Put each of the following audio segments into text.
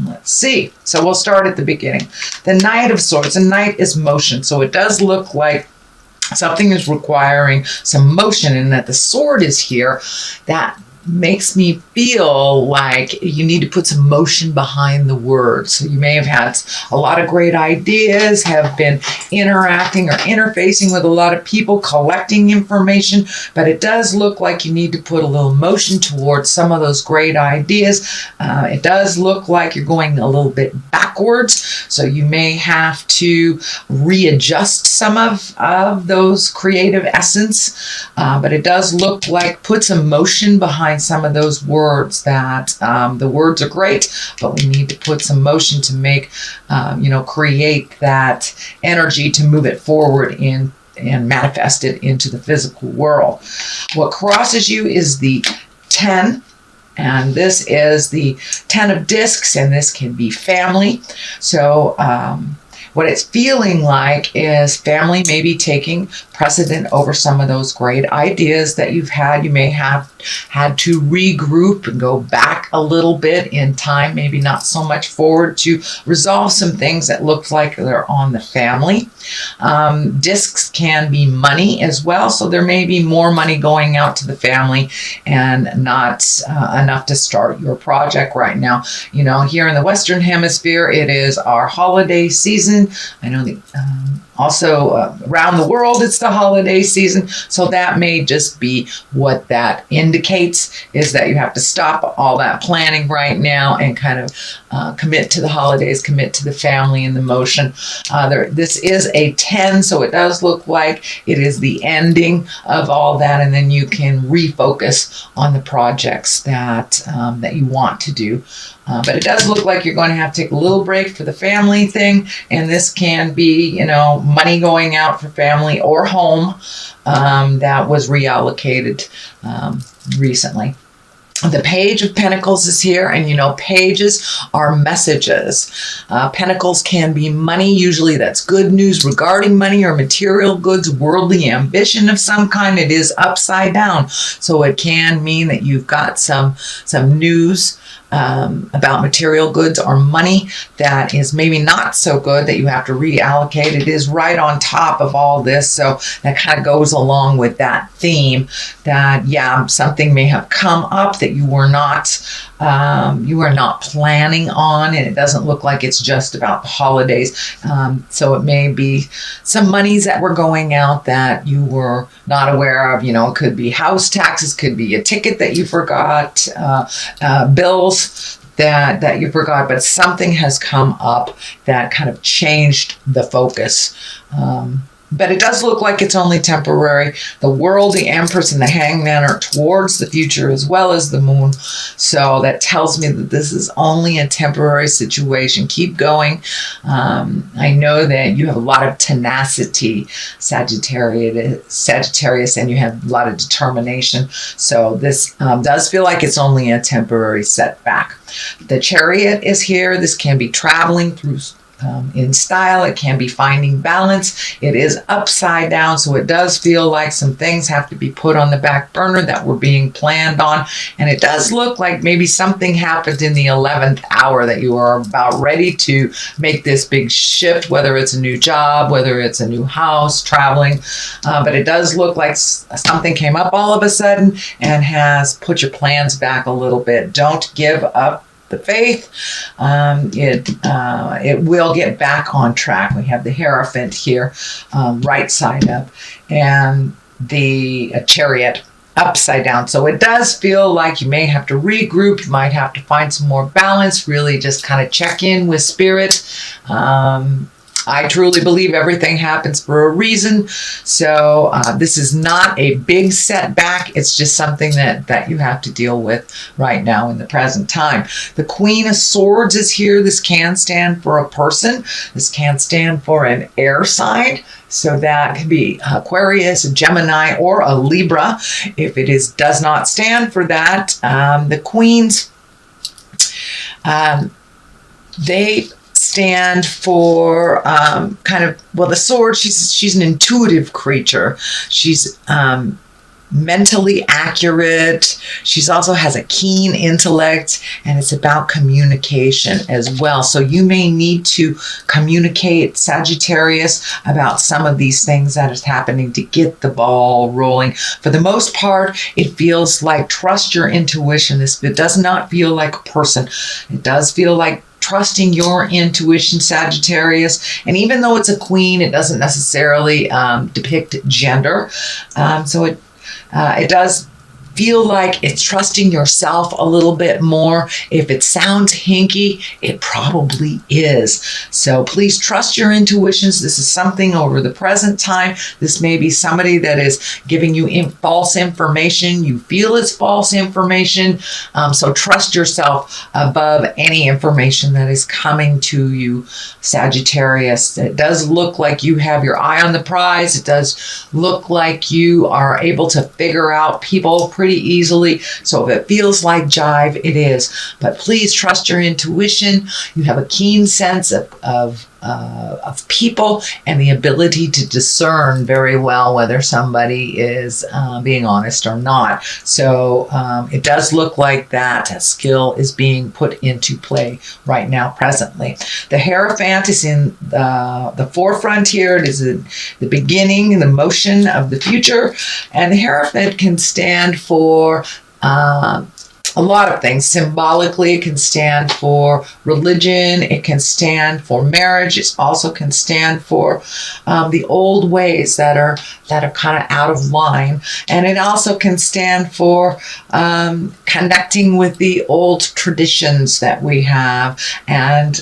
Let's see. So we'll start at the beginning. The Knight of Swords. The Knight is motion. So it does look like something is requiring some motion, and that the sword is here. That makes me feel like you need to put some motion behind the words. So you may have had a lot of great ideas, have been interacting or interfacing with a lot of people, collecting information, but it does look like you need to put a little motion towards some of those great ideas. It does look like you're going a little bit backwards, so you may have to readjust some of those creative essence, but it does look like put some motion behind some of those words. That the words are great, but we need to put some motion to make, create that energy to move it forward and manifest it into the physical world. What crosses you is the 10. And this is the 10 of discs, and this can be family. So what it's feeling like is family maybe taking precedent over some of those great ideas that you've had. You may have had to regroup and go back a little bit in time, maybe not so much forward, to resolve some things that look like they're on the family. Discs can be money as well, so there may be more money going out to the family and not enough to start your project right now. Here in the Western Hemisphere, it is our holiday season. I know also around the world it's the holiday season, so that may just be what that indicates, is that you have to stop all that planning right now and kind of commit to the holidays, commit to the family and the motion. This is a 10, so it does look like it is the ending of all that, and then you can refocus on the projects that you want to do. But it does look like you're going to have to take a little break for the family thing, and this can be, money going out for family or home that was reallocated recently. The Page of Pentacles is here, and pages are messages. Pentacles can be money. Usually that's good news regarding money or material goods, worldly ambition of some kind. It is upside down, so it can mean that you've got some news about material goods or money that is maybe not so good, that you have to reallocate. It is right on top of all this, so that kind of goes along with that theme that something may have come up that you were not planning on, and it doesn't look like it's just about the holidays. So it may be some monies that were going out that you were not aware of. It could be house taxes, could be a ticket that you forgot, bills that you forgot, but something has come up that kind of changed the focus. But it does look like it's only temporary. The World, the Empress, and the Hangman are towards the future as well as the Moon. So that tells me that this is only a temporary situation. Keep going. I know that you have a lot of tenacity, Sagittarius, and you have a lot of determination. So this does feel like it's only a temporary setback. The Chariot is here. This can be traveling through in style. It can be finding balance. It is upside down, so it does feel like some things have to be put on the back burner that were being planned on, and it does look like maybe something happened in the 11th hour that you are about ready to make this big shift, whether it's a new job, whether it's a new house, traveling, but it does look like something came up all of a sudden and has put your plans back a little bit. Don't give up the faith. It will get back on track. We have the Hierophant here, right side up, and the Chariot upside down. So it does feel like you may have to regroup. You might have to find some more balance, really just kind of check in with spirit. I truly believe everything happens for a reason. So this is not a big setback. It's just something that you have to deal with right now in the present time. The Queen of Swords is here. This can stand for a person. This can stand for an air sign. So that can be Aquarius, a Gemini, or a Libra. If it does not stand for that, the Queens, they stand for the sword. She's an intuitive creature. She's mentally accurate. She's also has a keen intellect, and it's about communication as well. So you may need to communicate, Sagittarius, about some of these things that is happening to get the ball rolling. For the most part, it feels like trust your intuition. It does not feel like a person. It does feel like trusting your intuition, Sagittarius. And even though it's a queen, it doesn't necessarily depict gender. So it does feel like it's trusting yourself a little bit more. If it sounds hinky, it probably is. So please trust your intuitions. This is something over the present time. This may be somebody that is giving you false information. You feel it's false information. So trust yourself above any information that is coming to you, Sagittarius. It does look like you have your eye on the prize. It does look like you are able to figure out people pretty easily. So if it feels like jive, it is. But please trust your intuition. You have a keen sense of people and the ability to discern very well whether somebody is being honest or not. So it does look like that skill is being put into play right now, presently. The Hierophant is in the forefront here. It is the beginning and the motion of the future. And the Hierophant can stand for a lot of things. Symbolically, it can stand for religion. It can stand for marriage. It also can stand for the old ways that are kind of out of line. And it also can stand for connecting with the old traditions that we have. And,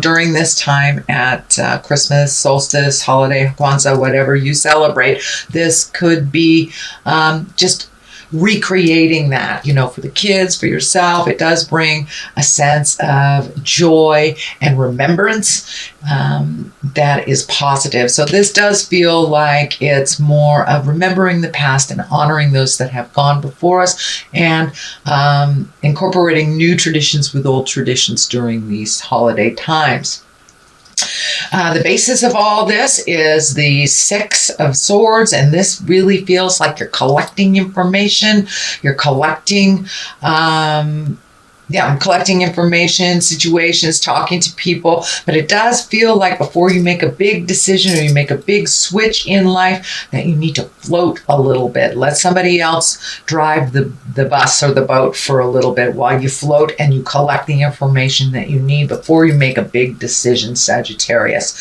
during this time at Christmas, solstice, holiday, Kwanzaa, whatever you celebrate, this could be just recreating that, for the kids, for yourself. It does bring a sense of joy and remembrance that is positive. So this does feel like it's more of remembering the past and honoring those that have gone before us, and incorporating new traditions with old traditions during these holiday times. The basis of all this is the Six of Swords, and this really feels like you're collecting information. You're collecting, I'm collecting information, situations, talking to people, but it does feel like before you make a big decision or you make a big switch in life, that you need to float a little bit. Let somebody else drive the bus or the boat for a little bit while you float and you collect the information that you need before you make a big decision, Sagittarius.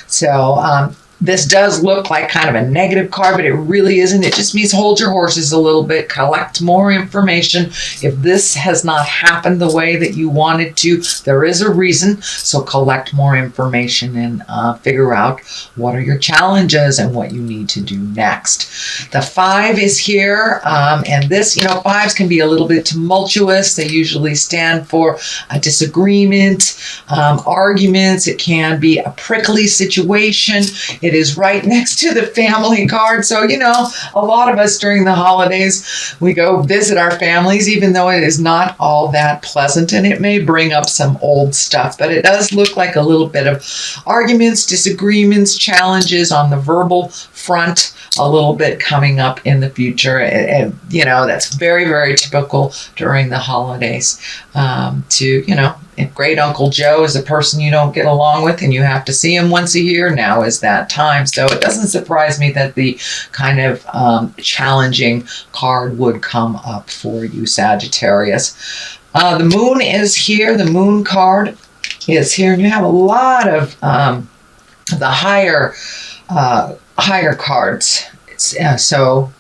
So, this does look like kind of a negative card, but it really isn't. It just means hold your horses a little bit, collect more information. If this has not happened the way that you wanted to, there is a reason. So collect more information and figure out what are your challenges and what you need to do next. The 5 is here, and this, fives can be a little bit tumultuous. They usually stand for a disagreement, arguments. It can be a prickly situation. It is right next to the family card. So, a lot of us during the holidays, we go visit our families, even though it is not all that pleasant, and it may bring up some old stuff, but it does look like a little bit of arguments, disagreements, challenges on the verbal front, a little bit coming up in the future. And that's very, very typical during the holidays if great Uncle Joe is a person you don't get along with and you have to see him once a year, now is that time. So it doesn't surprise me that the kind of challenging card would come up for you, Sagittarius. The moon is here. The moon card is here. And you have a lot of the higher cards. So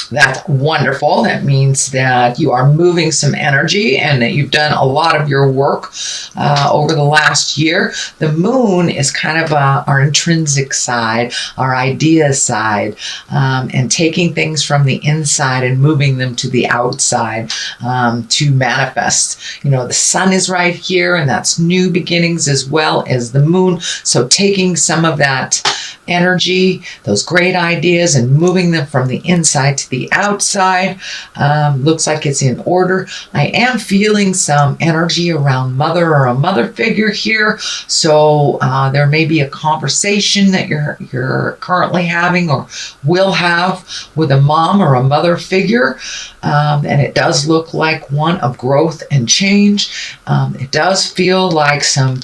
that's wonderful. That means that you are moving some energy and that you've done a lot of your work over the last year. The moon is kind of our intrinsic side, our idea side, and taking things from the inside and moving them to the outside to manifest. The sun is right here, and that's new beginnings as well as the moon. So taking some of that energy, those great ideas, and moving them from the inside to the outside. Looks like it's in order. I am feeling some energy around mother or a mother figure here. So there may be a conversation that you're currently having or will have with a mom or a mother figure. And it does look like one of growth and change. It does feel like some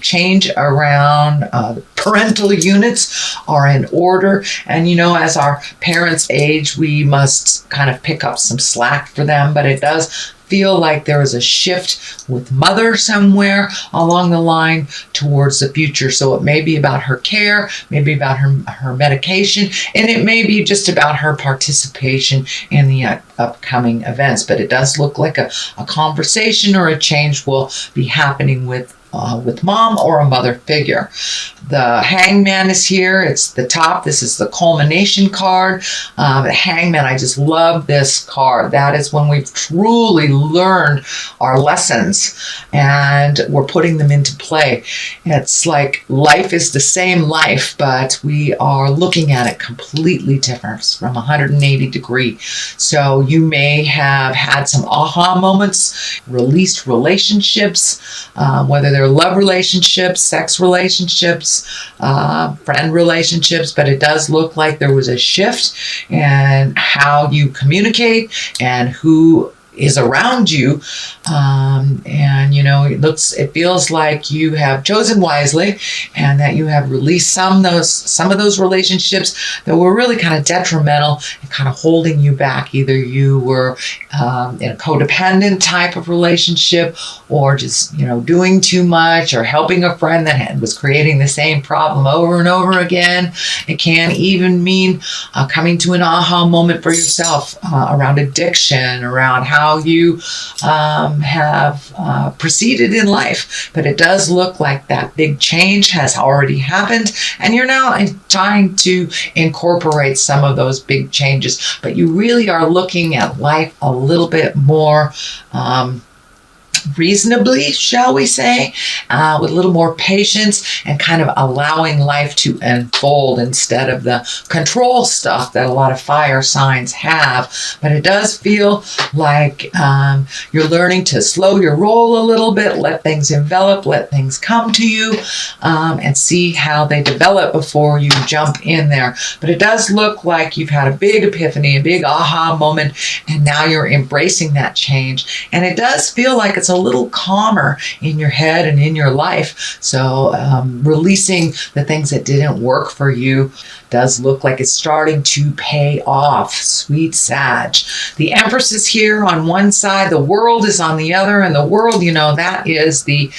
change around parental units are in order. And as our parents age, we must kind of pick up some slack for them, but it does feel like there is a shift with mother somewhere along the line towards the future. So it may be about her care, maybe about her medication, and it may be just about her participation in the upcoming events. But it does look like a conversation or a change will be happening with mom or a mother figure. The Hangman is here. It's the top. This is the culmination card. The Hangman, I just love this card. That is when we've truly learned our lessons and we're putting them into play. It's like life is the same life, but we are looking at it completely different from 180 degrees. So you may have had some aha moments, released relationships, whether they're love relationships, sex relationships, friend relationships, but it does look like there was a shift in how you communicate and who is around you. It feels like you have chosen wisely and that you have released some of those relationships that were really kind of detrimental and kind of holding you back. Either you were in a codependent type of relationship or just, doing too much or helping a friend that was creating the same problem over and over again. It can even mean coming to an aha moment for yourself around addiction, around how you have proceeded in life. But it does look like that big change has already happened and you're now trying to incorporate some of those big changes, but you really are looking at life a little bit more reasonably, shall we say, with a little more patience and kind of allowing life to unfold instead of the control stuff that a lot of fire signs have. But it does feel like you're learning to slow your roll a little bit, let things envelop, let things come to you, and see how they develop before you jump in there. But it does look like you've had a big epiphany, a big aha moment, and now you're embracing that change. And it does feel like it's a little calmer in your head and in your life. So releasing the things that didn't work for you does look like it's starting to pay off. Sweet Sag. The Empress is here on one side, the World is on the other, and the World, that is the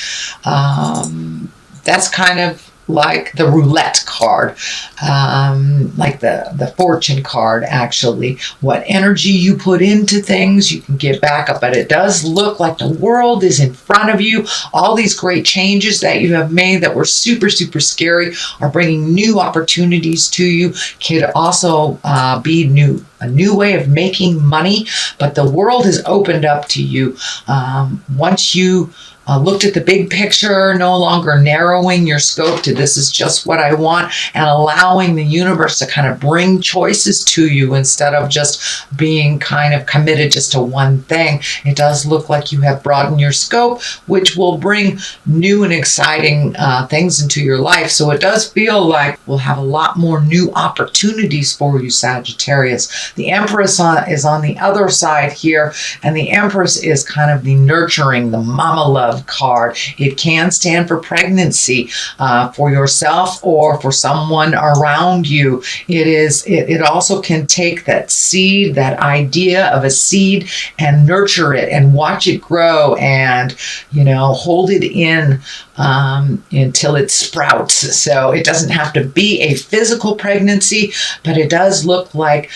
that's kind of like the roulette card, like the fortune card, actually. What energy you put into things, you can get back up. But it does look like the World is in front of you. All these great changes that you have made that were super, super scary are bringing new opportunities to you. Could also be a new way of making money. But the World has opened up to you. Once you looked at the big picture, no longer narrowing your scope to this is just what I want, and allowing the universe to kind of bring choices to you instead of just being kind of committed just to one thing. It does look like you have broadened your scope, which will bring new and exciting things into your life. So it does feel like we'll have a lot more new opportunities for you, Sagittarius. The Empress is on the other side here, and the Empress is kind of the nurturing, the mama love card. It can stand for pregnancy for yourself or for someone around you. It also can take that seed, that idea of a seed, and nurture it and watch it grow and hold it in until it sprouts. So it doesn't have to be a physical pregnancy, but it does look like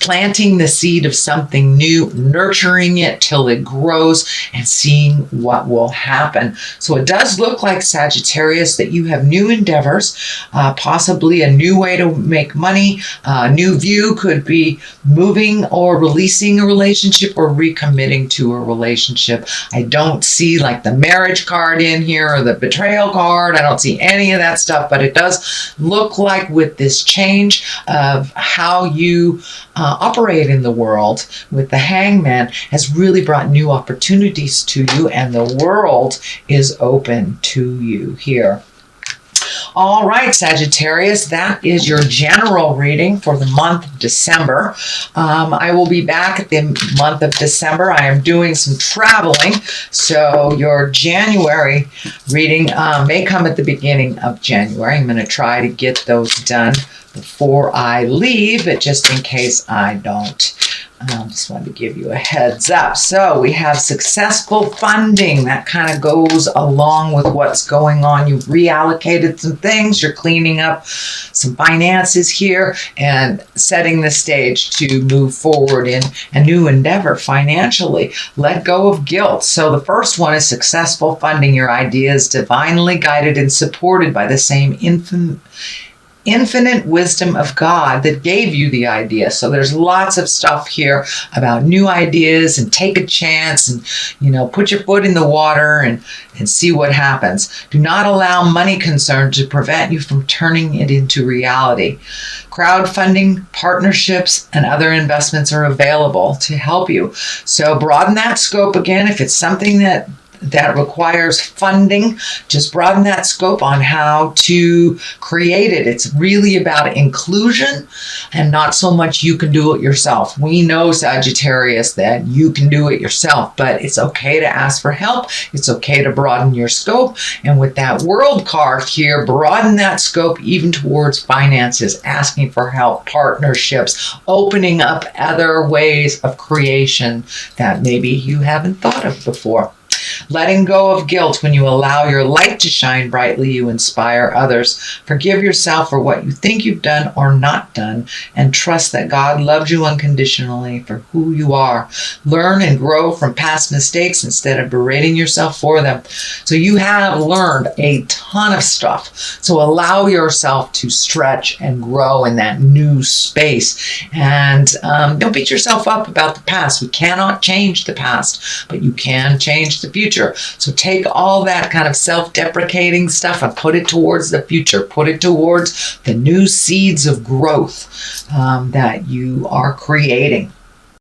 planting the seed of something new, nurturing it till it grows, and seeing what will happen. So it does look like, Sagittarius, that you have new endeavors, possibly a new way to make money. A new view could be moving or releasing a relationship or recommitting to a relationship. I don't see like the marriage card in here or the betrayal card. I don't see any of that stuff, but it does look like with this change of how you operate in the world with the Hangman has really brought new opportunities to you, and the world is open to you here. All right, Sagittarius, that is your general reading for the month of December. I will be back at the month of December. I am doing some traveling, so your January reading may come at the beginning of January. I'm going to try to get those done before I leave, but just in case I don't. Just wanted to give you a heads up. So we have successful funding. That kind of goes along with what's going on. You've reallocated some things. You're cleaning up some finances here and setting the stage to move forward in a new endeavor financially. Let go of guilt. So the first one is successful funding. Your idea is divinely guided and supported by the same infinite wisdom of God that gave you the idea. So there's lots of stuff here about new ideas, and take a chance and, put your foot in the water and see what happens. Do not allow money concern to prevent you from turning it into reality. Crowdfunding, partnerships, and other investments are available to help you. So broaden that scope again. If it's something that requires funding, just broaden that scope on how to create it. It's really about inclusion and not so much you can do it yourself. We know, Sagittarius, that you can do it yourself, but it's okay to ask for help. It's okay to broaden your scope. And with that World card here, broaden that scope even towards finances, asking for help, partnerships, opening up other ways of creation that maybe you haven't thought of before. Letting go of guilt. When you allow your light to shine brightly, you inspire others. Forgive yourself for what you think you've done or not done, and trust that God loves you unconditionally for who you are. Learn and grow from past mistakes instead of berating yourself for them. So you have learned a ton of stuff. So allow yourself to stretch and grow in that new space. And don't beat yourself up about the past. We cannot change the past, but you can change the future. So take all that kind of self-deprecating stuff and put it towards the future. Put it towards the new seeds of growth that you are creating.